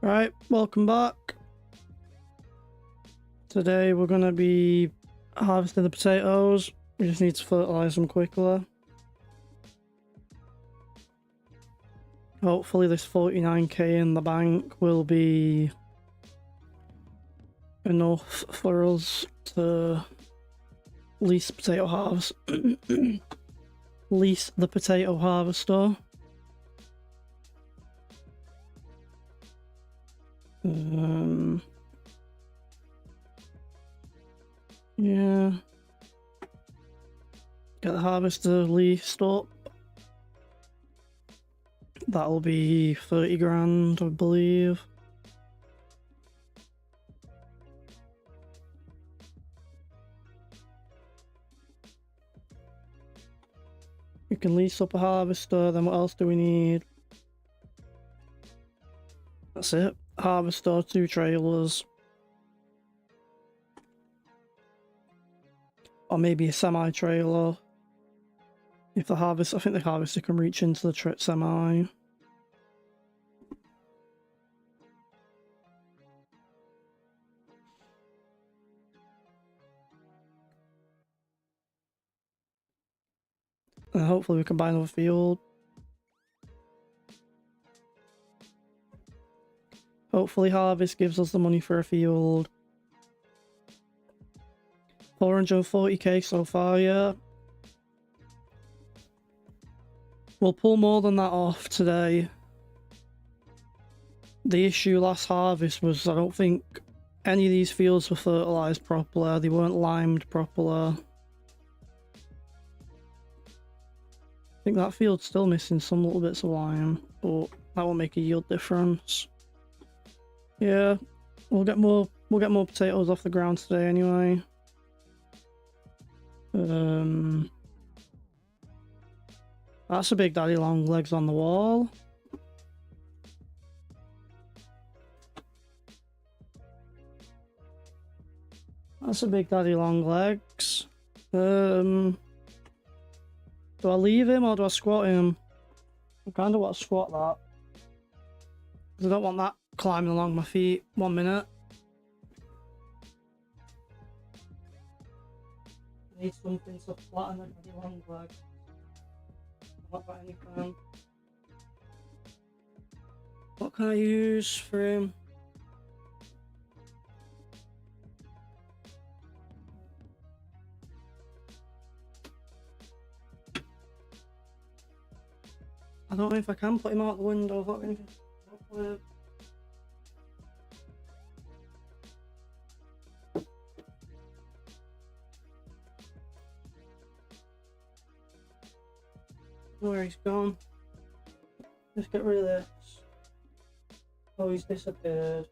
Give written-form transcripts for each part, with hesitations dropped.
Right, welcome back. Today we're going to be harvesting the potatoes. We just need to fertilize them quickly. Hopefully this 49k in the bank will be enough for us to lease potato harvest. Lease the potato harvester. Yeah. Get the harvester leased up. That'll be 30 grand, I believe. We can lease up a harvester, then what else do we need? That's it. Harvester, 2 trailers. Or maybe a semi-trailer. If the harvest, I think the harvester can reach into the semi. And hopefully we can buy another field. Hopefully harvest gives us the money for a field. 440k so far, yeah. We'll pull more than that off today. The issue last harvest was I don't think any of these fields were fertilized properly. They weren't limed properly. I think that field's still missing some little bits of lime, but that won't make a yield difference. Yeah, we'll get more potatoes off the ground today anyway. That's a big daddy long legs on the wall. That's a big daddy long legs. Do I leave him or do I squat him? I kind of want to squat that. Because I don't want that climbing along my feet. 1 minute. I need something to flatten a daddy long leg. Not got anything. What can I use for him? I don't know if I can put him out the window. I've got anything. Where he's gone. Just get rid of this. Oh, he's disappeared.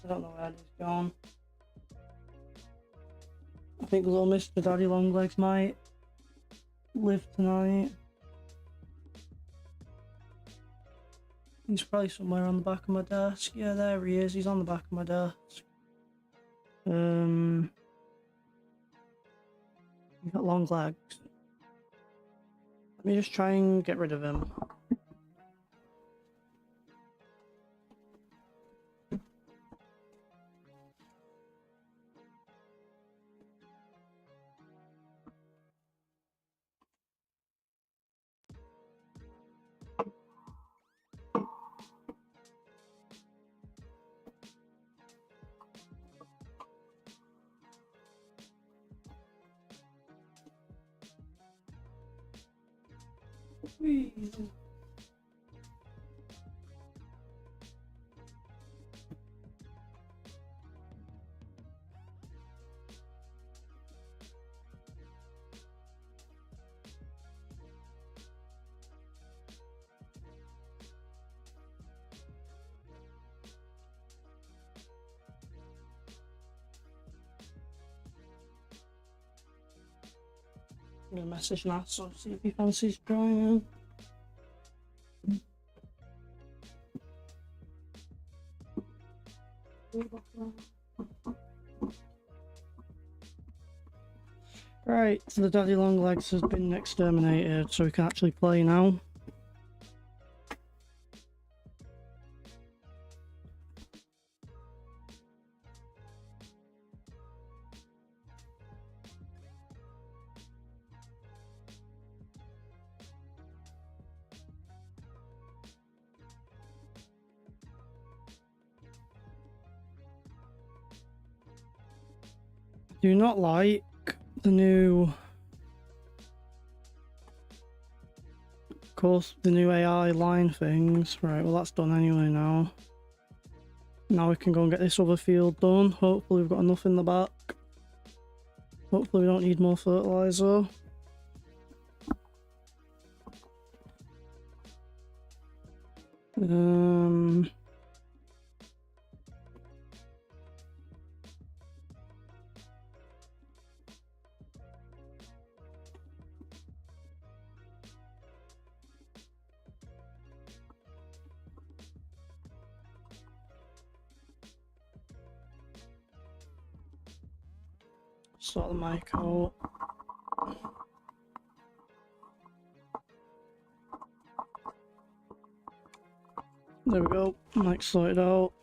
I don't know where he's gone. I think little Mr. Daddy Longlegs might live tonight. He's probably somewhere on the back of my desk. Yeah, there he is. He's on the back of my desk. He's got long legs. Let me just try and get rid of him. I'm gonna message Nasso, see if he fancies joining. Right, so the daddy long legs has been exterminated, so we can actually play now. Do not like the new... Of course, the new AI line things. Right, well that's done anyway now. Now we can go and get this other field done. Hopefully we've got enough in the back. Hopefully we don't need more fertilizer. Sort the mic out. There we go, mic sorted out.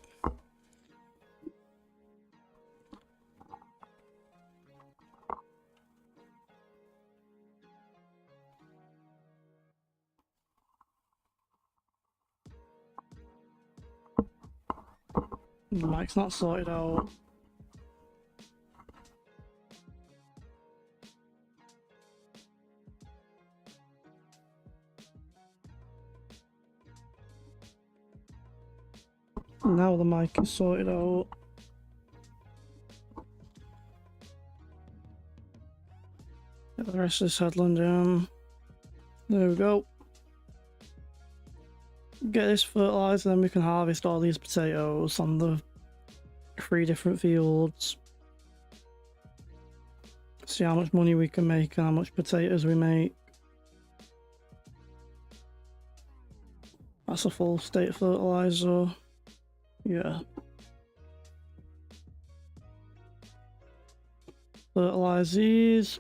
The mic's not sorted out. Now the mic is sorted out. Get the rest of this headland in. There we go. Get this fertilized, then we can harvest all these potatoes on the 3 different fields. See how much money we can make and how much potatoes we make. That's a full state fertilizer. Yeah. Fertilize these.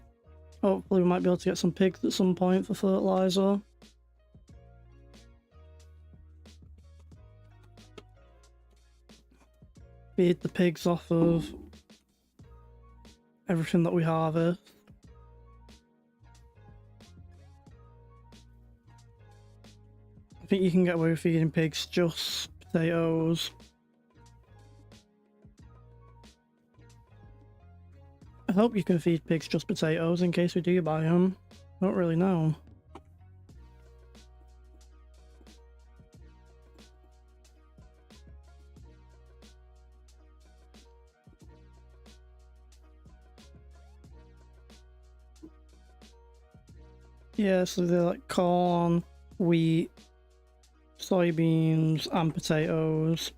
Hopefully we might be able to get some pigs at some point for fertilizer. Feed the pigs off of everything that we harvest. I think you can get away with feeding pigs just potatoes. I hope you can feed pigs just potatoes in case we do buy them. I don't really know. Yeah, so they're like corn, wheat, soybeans, and potatoes.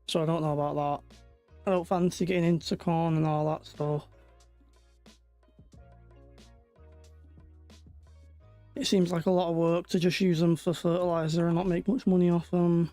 So I don't know about that. I don't fancy getting into corn and all that stuff. It seems like a lot of work to just use them for fertilizer and not make much money off them.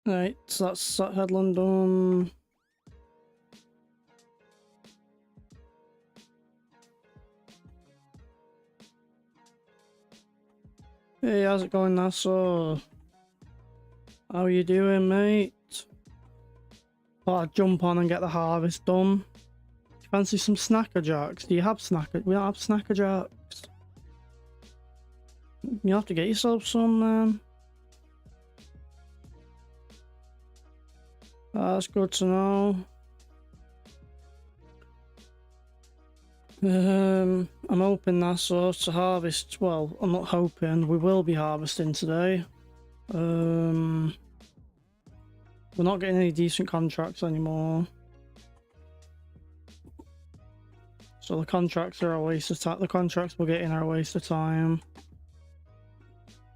Right, so that's that headland done. Hey, how's it going, Nassau? How you doing, mate? Thought I'd jump on and get the harvest done. Do you fancy some snacker jacks? Do you have snacker? We don't have snacker jacks. You have to get yourself some, man. That's good to know. I'm hoping that's to harvest. Well, I'm not hoping. We will be harvesting today. We're not getting any decent contracts anymore. So the contracts are a waste of time. The contracts we're getting are a waste of time.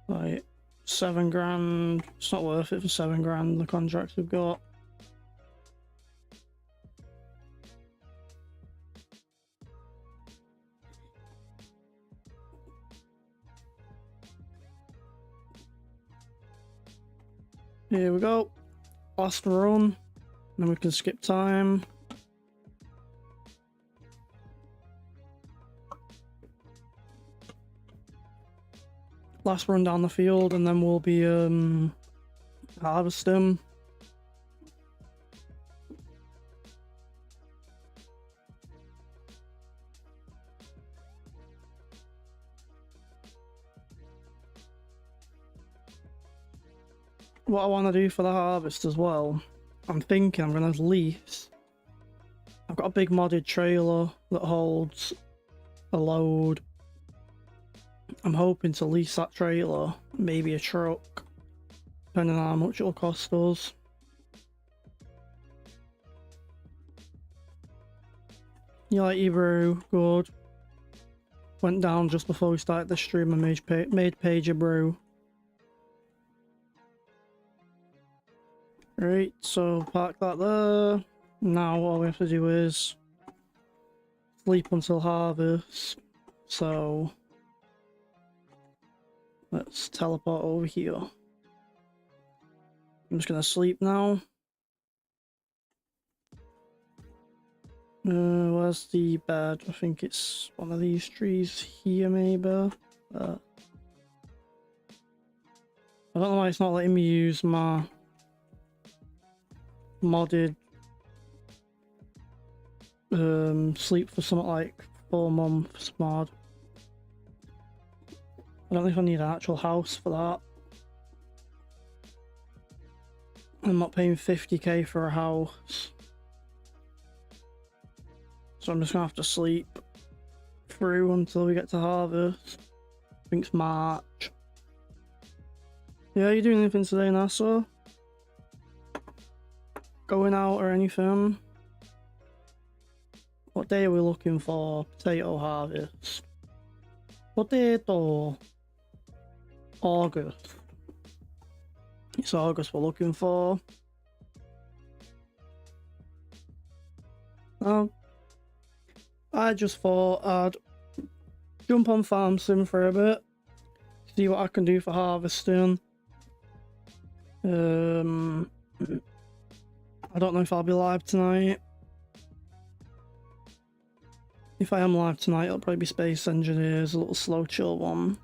Like 7 grand. It's not worth it for 7 grand. The contracts we've got. Here we go. Last run. Then we can skip time. last run down the field, and then we'll be harvesting. What I want to do for the harvest as well, I'm thinking I'm going to lease. I've got a big modded trailer that holds a load. I'm hoping to lease that trailer, maybe a truck, depending on how much it'll cost us. You like your brew? Good. Went down just before we started the stream and made Paige a brew. Right, so park that there. Now all we have to do is sleep until harvest. So let's teleport over here. I'm just gonna sleep now. Where's the bed? I think it's one of these trees here, maybe. I don't know why it's not letting me use my modded sleep for something like 4 months mod. I don't think I need an actual house for that. I'm not paying 50k for a house. So I'm just gonna have to sleep through until we get to harvest. I think it's March. Yeah, are you doing anything today, NASA? Going out or anything? What day are we looking for? Potato harvest. Potato. August. It's August we're looking for. I just thought I'd jump on Farm Sim for a bit, see what I can do for harvesting. I don't know if I'll be live tonight. If I am live tonight, it'll probably be Space Engineers, a little slow chill one.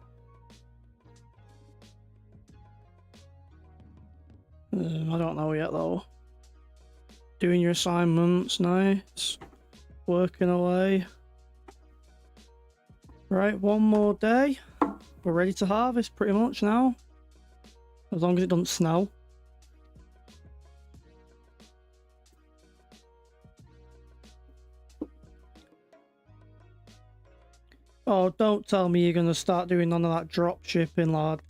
I don't know yet though. Doing your assignments, nice. Working away. Right, one more day. We're ready to harvest pretty much now. As long as it doesn't snow. Oh, don't tell me you're gonna start doing none of that drop shipping, lad.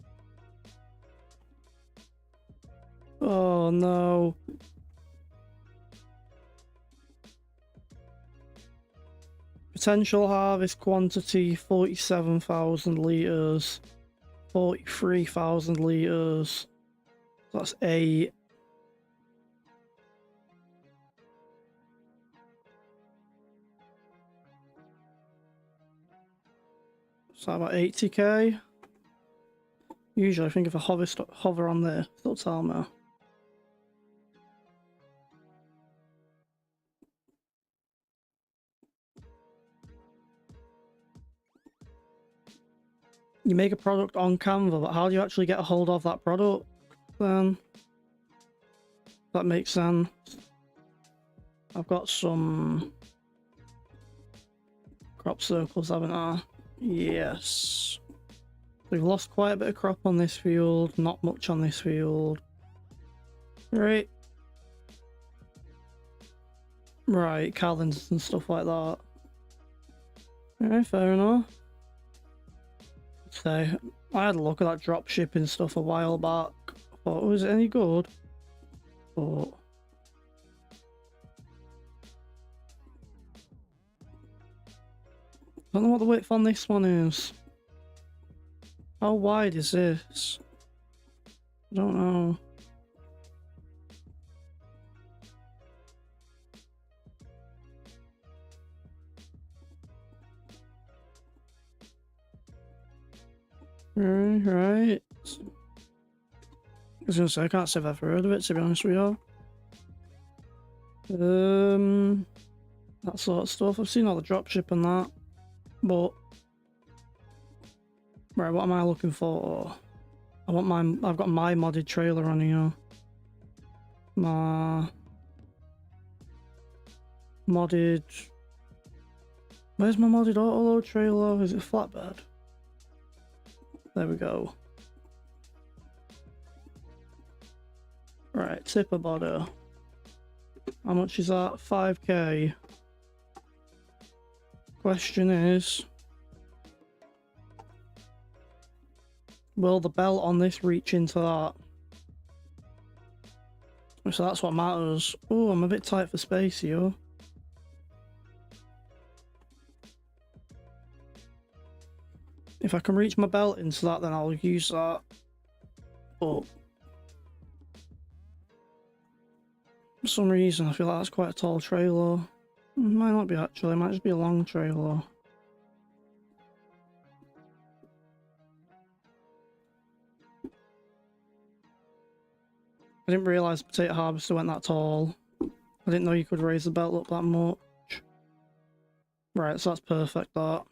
Oh no. Potential harvest quantity 47,000 litres, 43,000 litres. That's 8. So about 80k. Usually I think if I hover on there, it'll tell me. You make a product on Canva, but how do you actually get a hold of that product then? That makes sense. I've got some crop circles, haven't I? Yes. We've lost quite a bit of crop on this field, not much on this field. Right. Right, calendars and stuff like that. Alright, fair enough. So, I had a look at that drop shipping stuff a while back. I thought, was it any good? But I don't know what the width on this one is. How wide is this? I don't know. Right. I was gonna say, I can't say I've ever heard of it, to be honest with you. That sort of stuff. I've seen all the dropship and that, but Right, what am I looking for? I want my... I've got my modded trailer on here. My... modded... Where's my modded autoload trailer? Is it flatbed? There we go. Right, tipper body. How much is that? 5k. Question is... will the belt on this reach into that? So that's what matters. Oh, I'm a bit tight for space here. If I can reach my belt into that, then I'll use that. But for some reason, I feel like that's quite a tall trailer. Might not be actually, it might just be a long trailer. I didn't realise the potato harvester went that tall. I didn't know you could raise the belt up that much. Right, so that's perfect, that.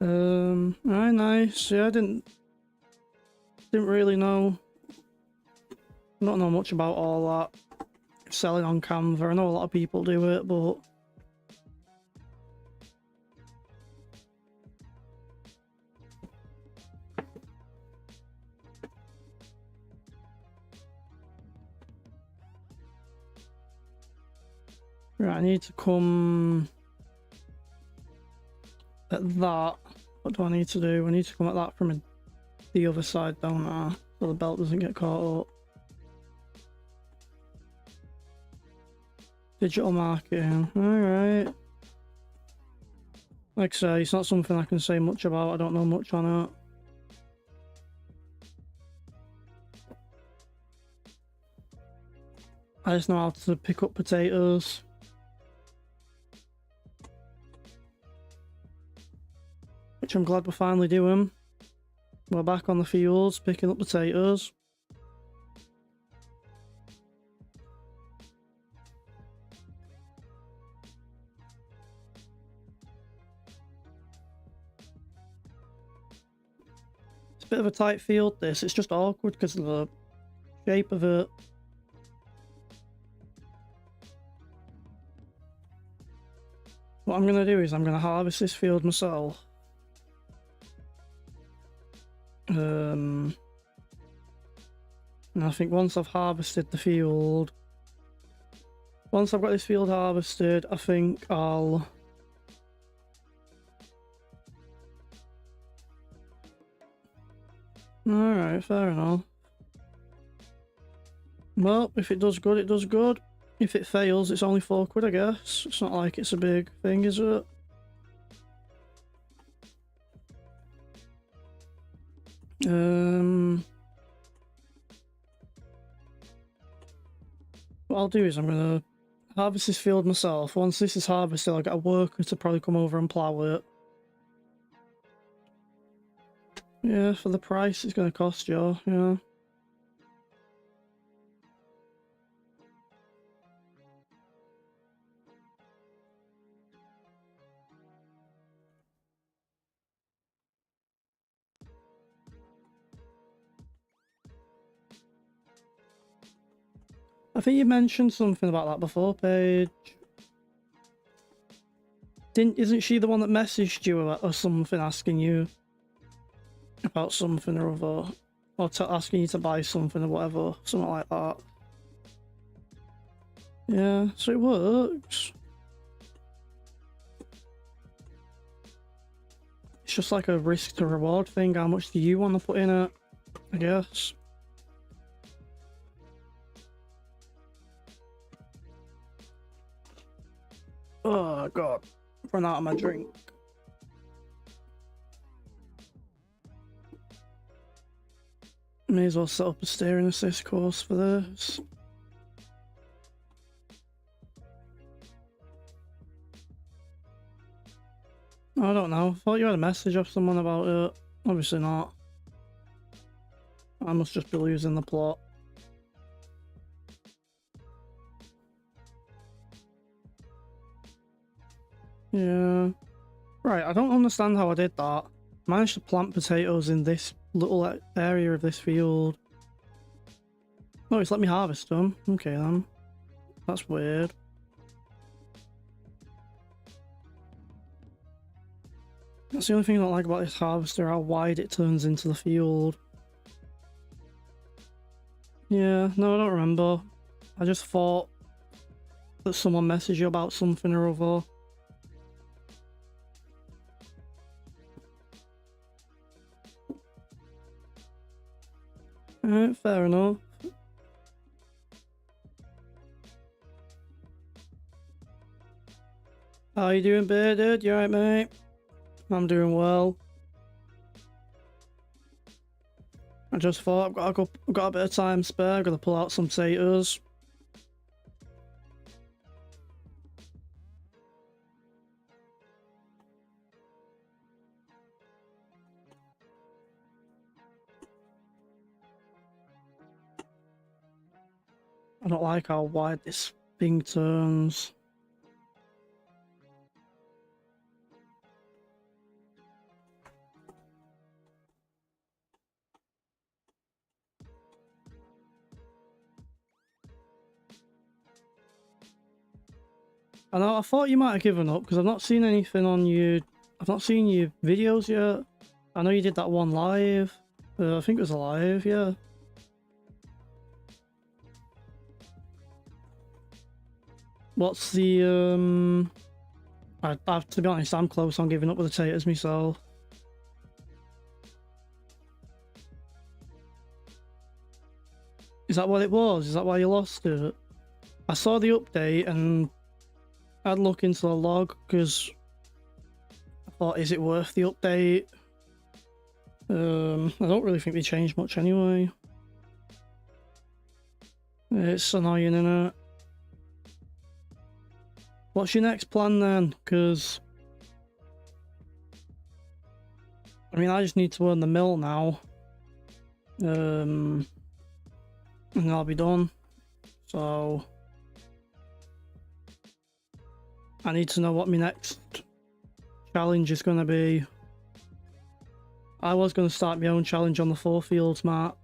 Right, nice. Yeah, I didn't really know. Not know much about all that. Selling on Canva. I know a lot of people do it, but right, I need to come at that. What do I need to do? I need to come at that from the other side, don't I? So the belt doesn't get caught up. Digital marketing. Alright. Like I say, it's not something I can say much about. I don't know much on it. I just know how to pick up potatoes. Which I'm glad we're finally doing. We're back on the fields, picking up potatoes. It's a bit of a tight field, this. It's just awkward because of the shape of it. What I'm going to do is I'm going to harvest this field myself. And I think once I've harvested the field, once I've got this field harvested, I think I'll alright, fair enough. Well, if it does good, it does good. If it fails, it's only 4 quid, I guess. It's not like it's a big thing, is it? What I'll do is I'm gonna harvest this field myself. Once this is harvested, I'll get a worker to probably come over and plough it. Yeah, for the price it's gonna cost you, yeah. I think you mentioned something about that before, Paige. Isn't she the one that messaged you about, or something, asking you about something or other? Or asking you to buy something or whatever, something like that. Yeah, so it works. It's just like a risk to reward thing. How much do you want to put in it? I guess. Oh god, run out of my drink. May as well set up a steering assist course for this. I don't know. I thought you had a message off someone about it. Obviously not. I must just be losing the plot. Yeah. Right, I don't understand how I did that. managed to plant potatoes in this little area of this field. Oh, it's let me harvest them. Okay then. That's weird. That's the only thing I don't like about this harvester, how wide it turns into the field. Yeah, no, I don't remember. I just thought that someone messaged you about something or other. Alright, fair enough. How you doing, Bearded? You alright, mate? I'm doing well. I just thought I've got a bit of time spare. I'm gonna pull out some potatoes. I don't like how wide this thing turns. I know, I thought you might have given up because I've not seen anything on you. I've not seen your videos yet. I know you did that one live. I think it was a live, yeah. What's the to be honest, I'm close on giving up with the taters myself. Is that what it was? Is that why you lost it? I saw the update and I'd look into the log because I thought, is it worth the update? I don't really think they changed much anyway. It's annoying, innit? What's your next plan then? Because I mean, I just need to earn the mill now. And I'll be done. So I need to know what my next challenge is going to be. I was going to start my own challenge on the 4 fields map.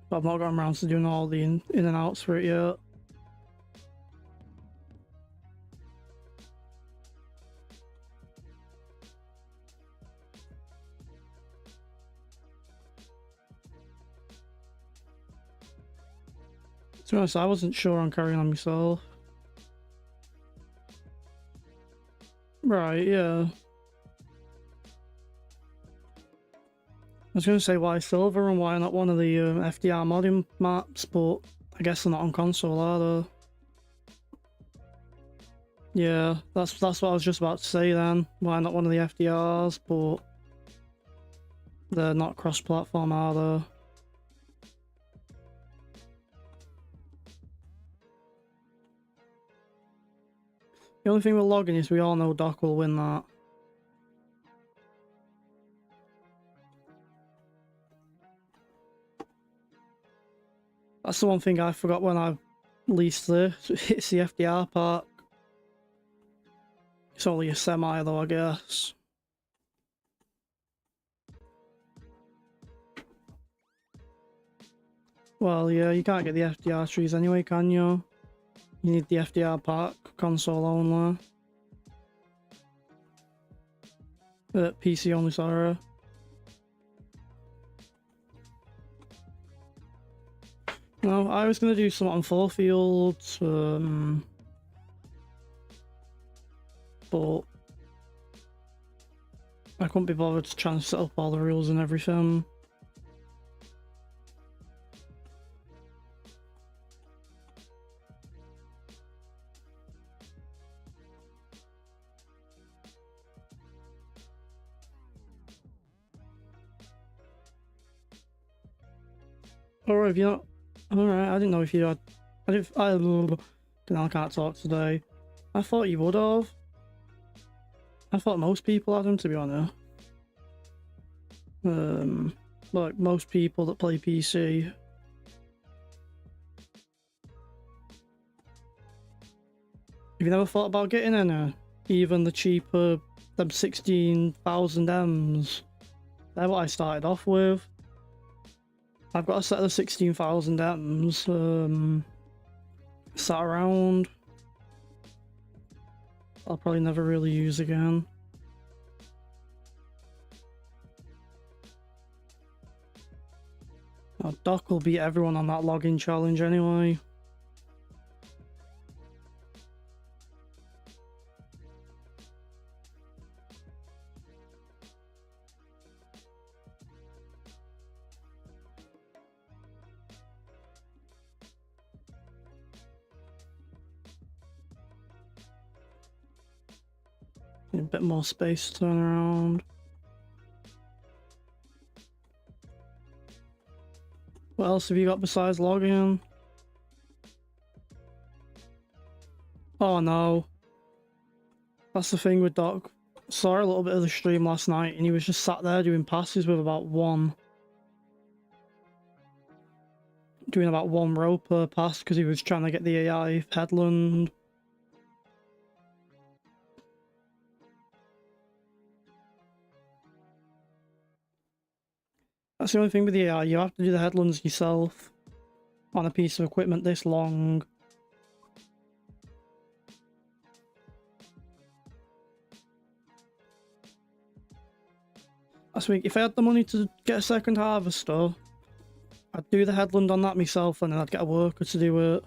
But I've not gotten around to doing all the in and outs for it yet. To be honest, I wasn't sure on carrying on myself. Right, yeah. I was going to say why silver and why not one of the FDR modding maps, but I guess they're not on console, are they? Yeah, that's what I was just about to say then. Why not one of the FDRs, but they're not cross-platform, are they? The only thing with logging is we all know Doc will win that. That's the one thing I forgot when I leased this. It's the FDR park. It's only a semi though, I guess. Well, yeah, you can't get the FDR trees anyway, can you? You need the FDR park console only. PC only, sorry. No, I was going to do something on 4 fields, but I couldn't be bothered to try and set up all the rules and everything. Or have you not? Alright, I didn't know if you had. I can't talk today. I thought you would have. I thought most people had them, to be honest. Like most people that play PC. Have you never thought about getting any? Even the cheaper, them 16,000 M's. They're what I started off with. I've got a set of 16,000 M's sat around. I'll probably never really use again. Oh, Doc will beat everyone on that login challenge anyway. Need a bit more space to turn around. What else have you got besides logging? Oh no. That's the thing with Doc. Saw a little bit of the stream last night and he was just sat there doing passes with about one. Doing about one row per pass because he was trying to get the AI headland. That's the only thing with the AI, you have to do the headlands yourself on a piece of equipment this long. That's weak. If I had the money to get a second harvester, I'd do the headland on that myself and then I'd get a worker to do it.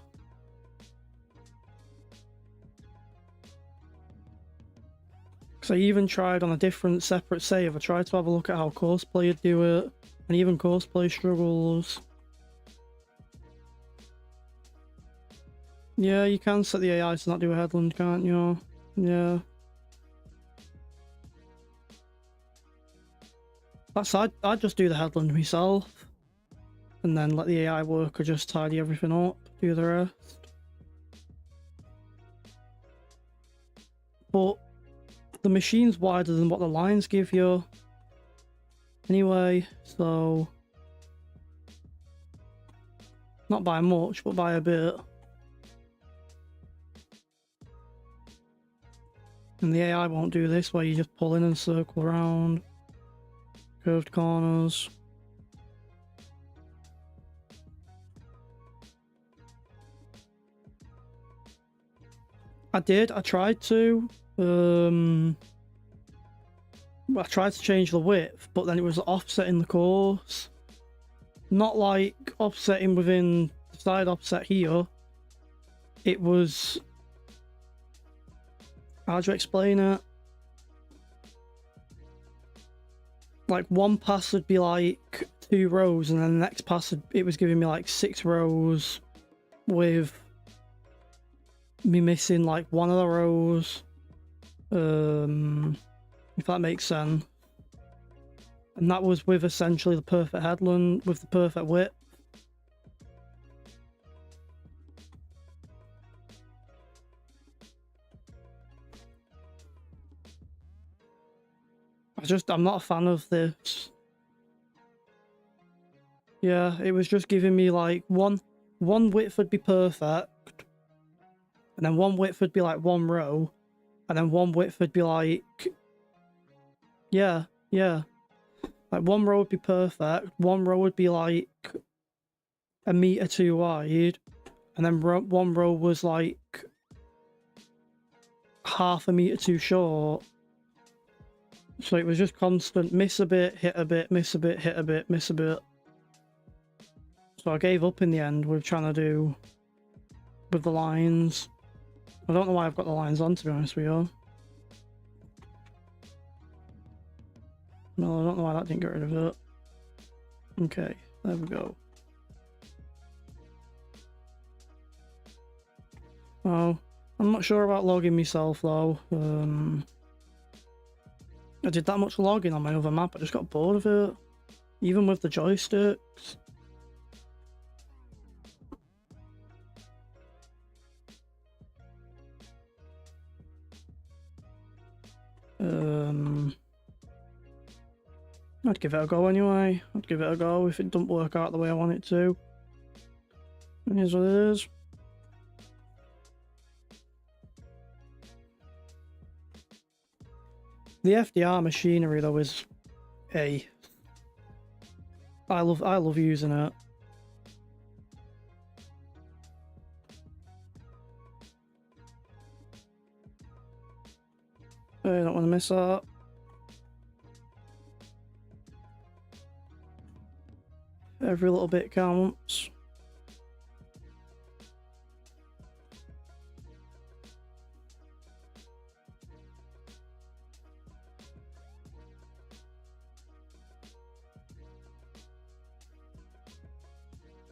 Because I even tried on a different separate save, I tried to have a look at how Courseplay would do it. And even Courseplay struggles. Yeah, you can set the AI to not do a headland, can't you? Yeah. I'd just do the headland myself. And then let the AI worker just tidy everything up, do the rest. But the machine's wider than what the lines give you. Anyway, so not by much, but by a bit. And the AI won't do this where you just pull in and circle around. Curved corners. I tried to. I tried to change the width, but then it was offsetting the course. Not like offsetting within the side offset here. It was... How do you explain it? Like one pass would be like 2 rows, and then the next pass it was giving me like 6 rows with me missing like one of the rows. If that makes sense. And that was with essentially the perfect headland, with the perfect width. I'm not a fan of this. Yeah, it was just giving me like one width would be perfect. And then one width would be like 1 row. And then one width would be like... Yeah. Like 1 row would be perfect. 1 row would be like 1 meter too wide. And then 1 row was like half a meter too short. So it was just constant miss a bit, hit a bit, miss a bit, hit a bit, miss a bit. So I gave up in the end with trying to do with the lines. I don't know why I've got the lines on, to be honest with you. Well, I don't know why that didn't get rid of it. Okay, there we go. Oh, I'm not sure about logging myself though. I did that much logging on my other map, I just got bored of it. Even with the joysticks. I'd give it a go anyway. I'd give it a go if it doesn't work out the way I want it to. It is what it is. The FDR machinery though is I love using it. I don't want to miss that. Every little bit counts.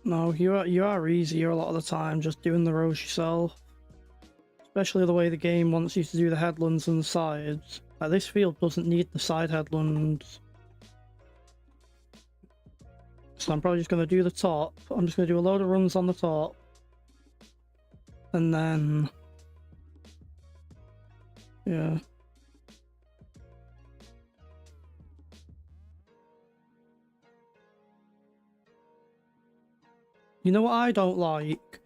No, you are easier a lot of the time just doing the rows yourself. Especially the way the game wants you to do the headlands and the sides. Like, this field doesn't need the side headlands. So I'm probably just going to do the top. I'm just going to do a load of runs on the top. And then... yeah. You know what I don't like?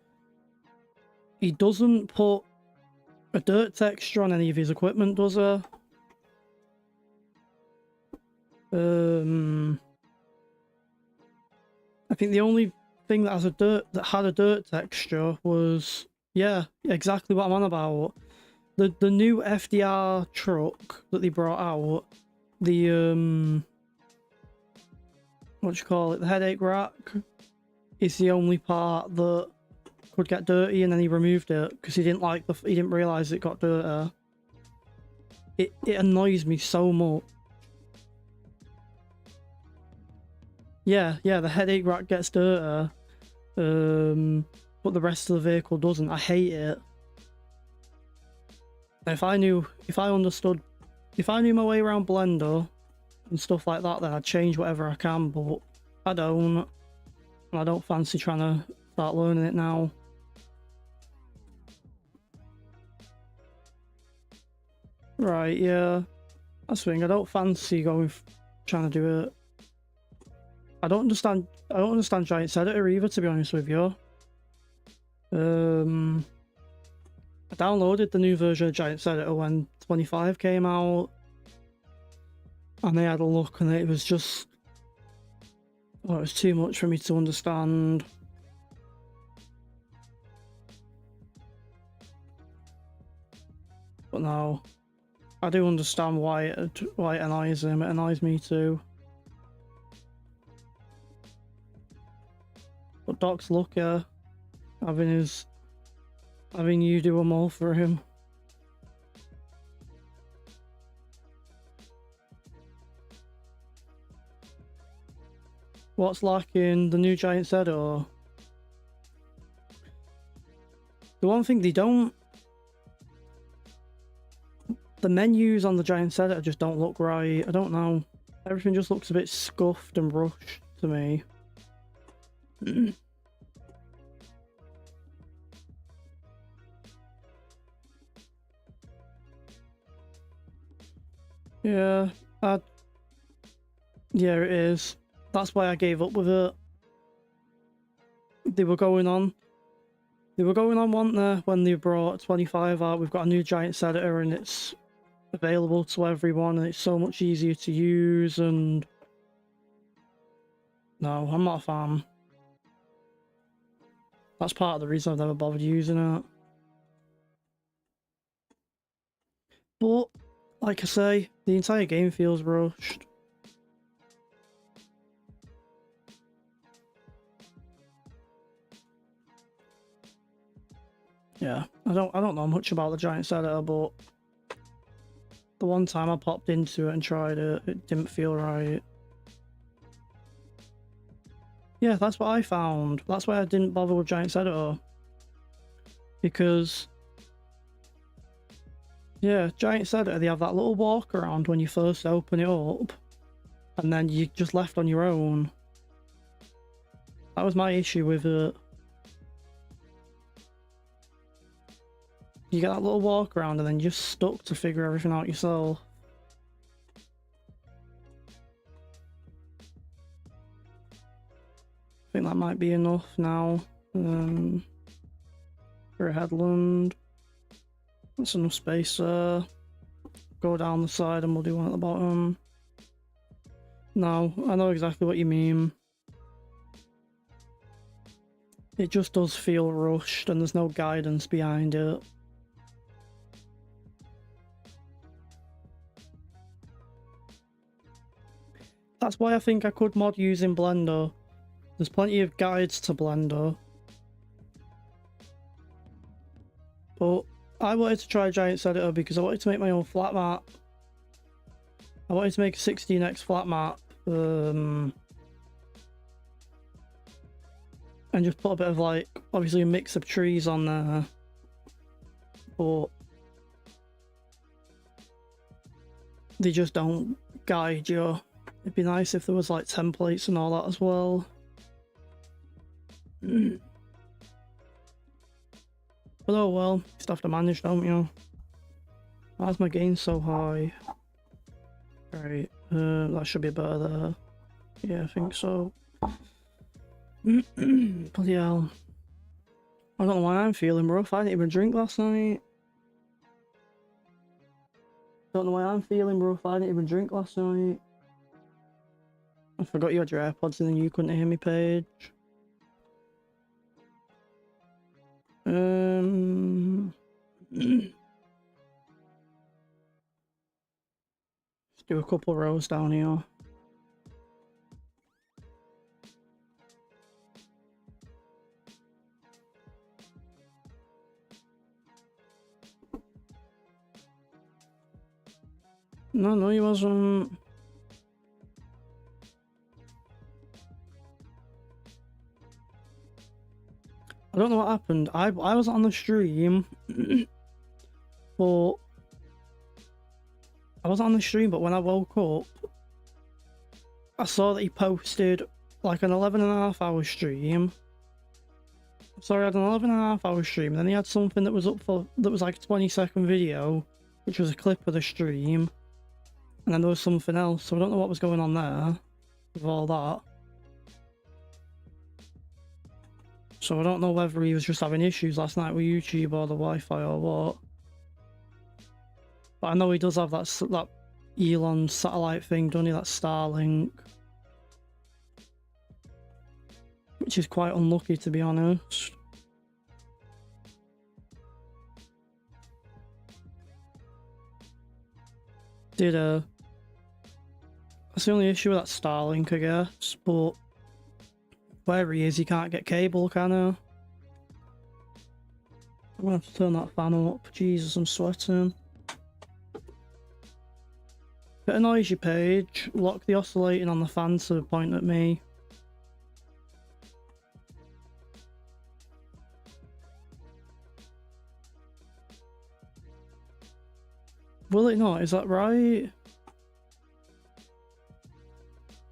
He doesn't put a dirt texture on any of his equipment, does he? I think the only thing that had a dirt texture was, yeah, exactly what I'm on about. The new FDR truck that they brought out, the what do you call it? The headache rack is the only part that could get dirty, and then he removed it because he didn't realize it got dirty. It annoys me so much. Yeah, the headache rack gets dirty, but the rest of the vehicle doesn't. I hate it. If I knew my way around Blender and stuff like that, then I'd change whatever I can, but I don't. And I don't fancy trying to start learning it now. Right, yeah. That's the thing, I don't fancy trying to do it. I don't understand Giants Editor either, to be honest with you. I downloaded the new version of Giants Editor when 25 came out, and I had a look, and it was just... oh, it was too much for me to understand. But no, I do understand why it annoys him. It annoys me too. But Doc's lucky having you do them all for him. What's lacking the new Giants Editor? The one thing they don't... the menus on the Giants Editor just don't look right. I don't know. Everything just looks a bit scuffed and rushed to me. Yeah, yeah, it is. That's why I gave up with it. They were going on, weren't they, when they brought 25 out. We've got a new Giants Editor and it's available to everyone and it's so much easier to use, and no, I'm not a fan. That's part of the reason I've never bothered using it. But, like I say, the entire game feels rushed. Yeah, I don't know much about the Giants Editor, but the one time I popped into it and tried it, it didn't feel right. Yeah, that's what I found. That's why I didn't bother with Giants Editor. Because, yeah, Giants Editor, they have that little walk around when you first open it up, and then you're just left on your own. That was my issue with it. You get that little walk around and then you're just stuck to figure everything out yourself. I think that might be enough now for a headland. That's enough space there. go down the side and we'll do one at the bottom. No, I know exactly what you mean. It just does feel rushed and there's no guidance behind it. That's why I think I could mod using Blender. There's plenty of guides to Blender. But I wanted to try Giants Editor because I wanted to make my own flat map. I wanted to make a 16x flat map. And just put a bit of, like, obviously a mix of trees on there. But they just don't guide you. It'd be nice if there was, like, templates and all that as well. But oh well, you just have to manage, don't you? Why's my gain so high? Right, that should be better there. Yeah, I think so. Bloody hell. I don't know why I'm feeling rough. I didn't even drink last night. Don't know why I'm feeling rough. I didn't even drink last night. I forgot you had your AirPods in and you couldn't hear me, Paige. Let's do a couple rows down here. No, he wasn't. I don't know what happened. I was on the stream, but when I woke up, I saw that he posted like an 11.5-hour stream. Sorry, I had an 11.5-hour stream, and then he had something that was up for, that was like a 20-second video, which was a clip of the stream, and then there was something else, so I don't know what was going on there with all that. So I don't know whether he was just having issues last night with YouTube or the Wi-Fi or what. But I know he does have that Elon satellite thing, doesn't he? That Starlink. Which is quite unlucky, to be honest. That's the only issue with that Starlink, I guess, but wherever he is, he can't get cable, can he? I'm gonna have to turn that fan up. Jesus, I'm sweating. If it annoys you, Paige, lock the oscillating on the fan to point at me. Will it not? Is that right?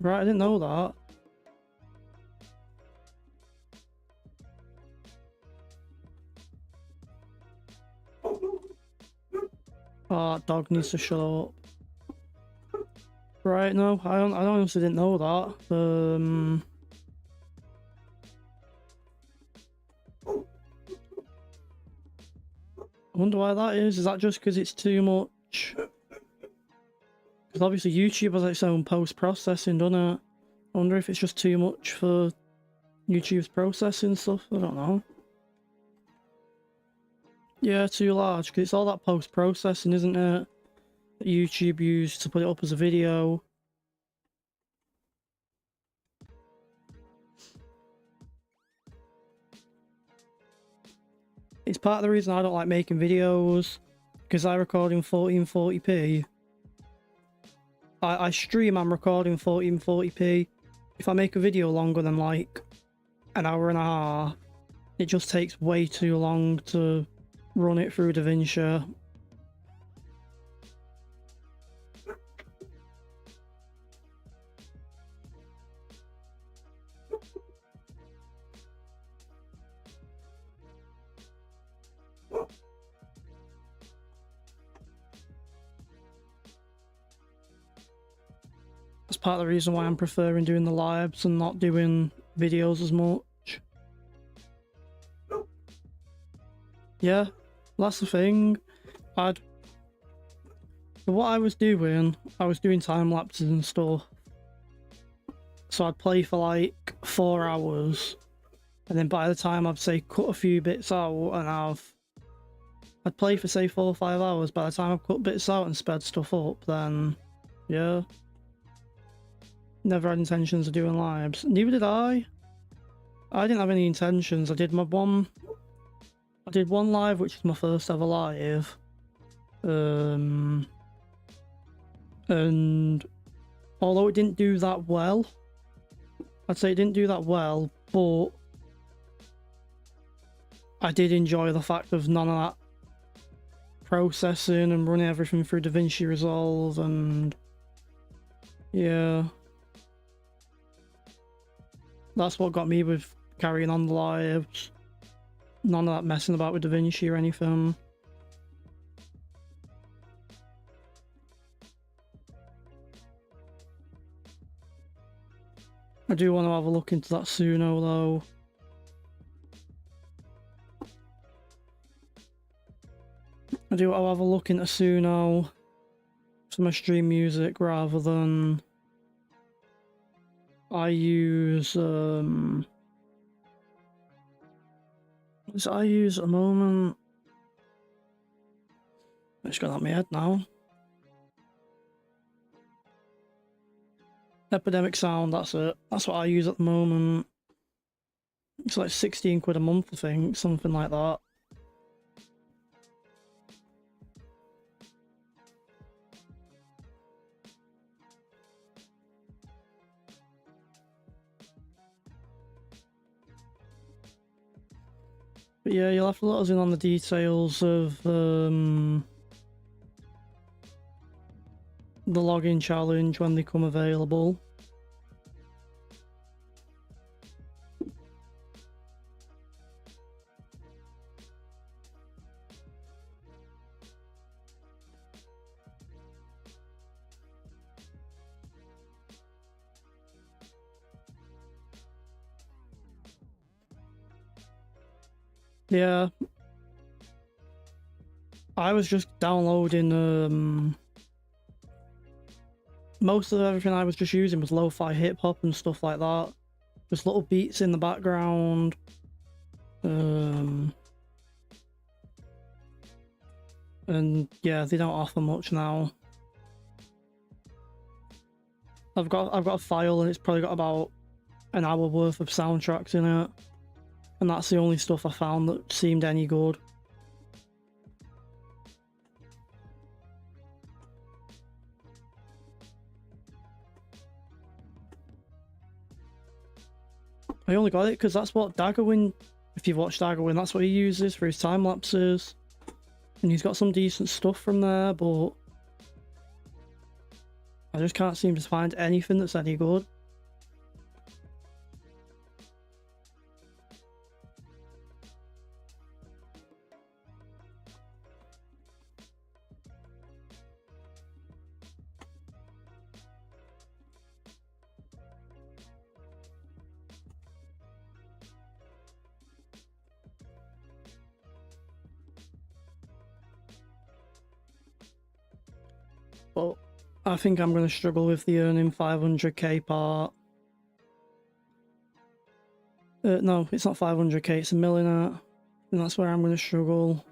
Right, I didn't know that. Oh, that dog needs to shut up. Right, no, I honestly didn't know that. I wonder why that is. Is that just because it's too much? Because obviously YouTube has its own post-processing, doesn't it? I wonder if it's just too much for YouTube's processing stuff. I don't know. Yeah, too large, because it's all that post-processing, isn't it? That YouTube used to put it up as a video. It's part of the reason I don't like making videos, because I record in 1440p. I stream, I'm recording 1440p. If I make a video longer than like an hour and a half, it just takes way too long to run it through DaVinci. That's part of the reason why I'm preferring doing the lives and not doing videos as much. Yeah, that's the thing. But what I was doing time lapses and stuff. So I'd play for like 4 hours, and then by the time I'd say cut a few bits out, and I'd play for say 4 or 5 hours. By the time I've cut bits out and sped stuff up, then yeah, never had intentions of doing lives. Neither did I. I didn't have any intentions. I did one live, which was my first ever live. And although it didn't do that well, I'd say it didn't do that well, but I did enjoy the fact of none of that processing and running everything through DaVinci Resolve, and yeah, that's what got me with carrying on the lives. None of that messing about with DaVinci or anything. I do want to have a look into that Suno though. I do want to have a look into Suno for my stream music rather than I use what does I use at the moment? It's gone out of my head now. Epidemic Sound, that's it. That's what I use at the moment. It's like 16 quid a month, I think, something like that. But yeah, you'll have to let us in on the details of the login challenge when they come available. Yeah, I was just downloading most of everything I was just using was lo-fi hip-hop and stuff like that. Just little beats in the background. And yeah, they don't offer much now. I've got a file and it's probably got about an hour worth of soundtracks in it. And that's the only stuff I found that seemed any good. I only got it because that's what Daggerwin, if you've watched Daggerwin, that's what he uses for his time lapses. And he's got some decent stuff from there, but I just can't seem to find anything that's any good. But I think I'm going to struggle with the earning 500k part. No, it's not 500k, it's a millionaire. And that's where I'm going to struggle.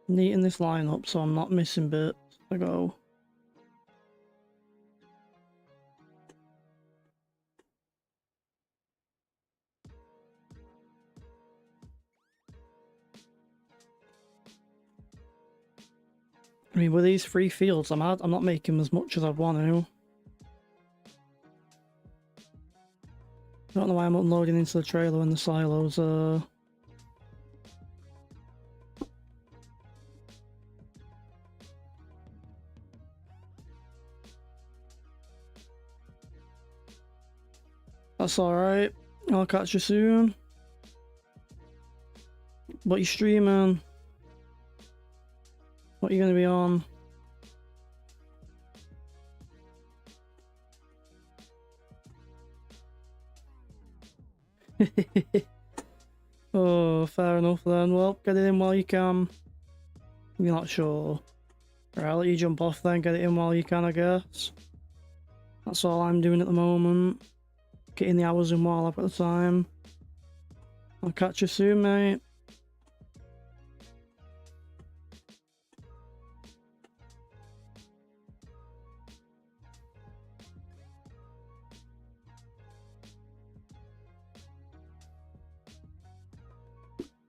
Neating this line up so I'm not missing bits. I go. I mean, with these 3 fields, I'm not making as much as I'd want to. I don't know why I'm unloading into the trailer when the silos are... That's alright. I'll catch you soon. What you streaming? What are you going to be on? Oh, fair enough then. Well, get it in while you can. You're not sure. Right, I'll let you jump off then, get it in while you can, I guess. That's all I'm doing at the moment. Getting the hours in while I've got the time. I'll catch you soon, mate.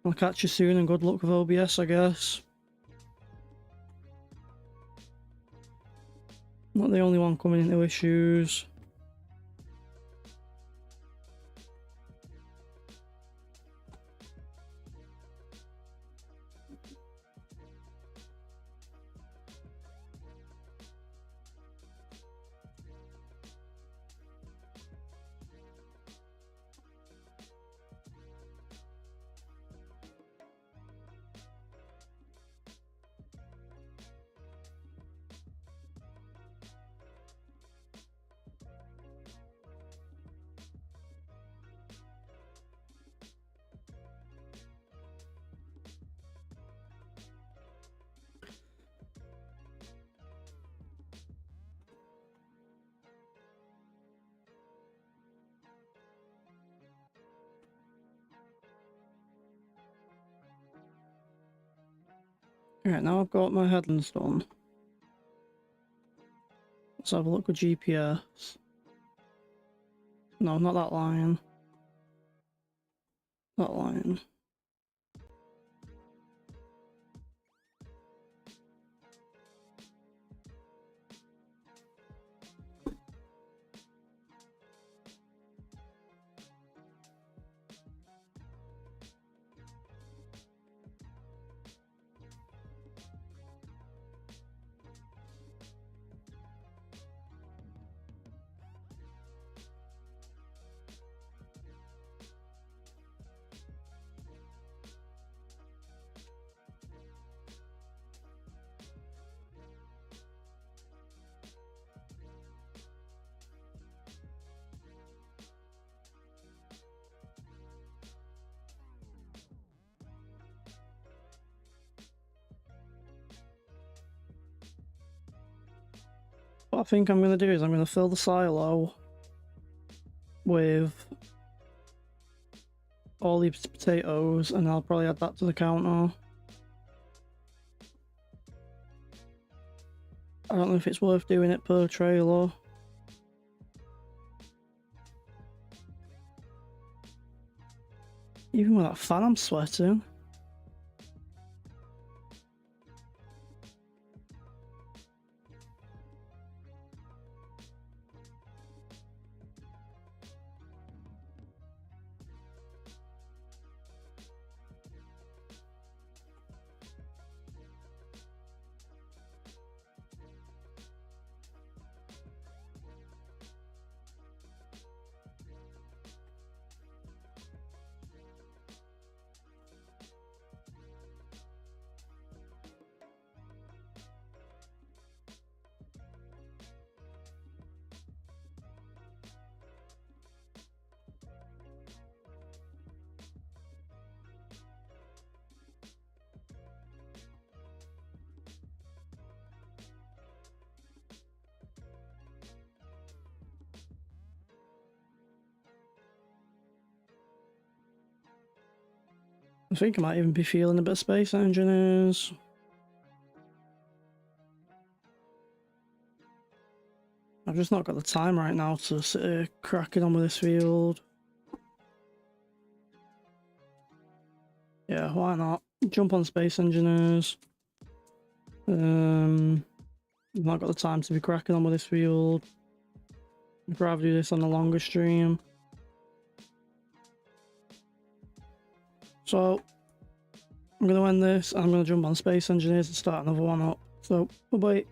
I'll catch you soon and good luck with OBS, I guess. Not the only one coming into issues. Alright, now I've got my headlands done. Let's have a look with GPS. No, not that line. That line. What I think I'm going to do is I'm going to fill the silo with all these potatoes and I'll probably add that to the counter. I don't know if it's worth doing it per trailer. Even with that fan I'm sweating. I think I might even be feeling a bit of Space Engineers. I've just not got the time right now to sit here cracking on with this field. Yeah, why not? Jump on Space Engineers. I've not got the time to be cracking on with this field. I'd rather do this on a longer stream. So, I'm going to end this, and I'm going to jump on Space Engineers and start another one up. So, bye-bye.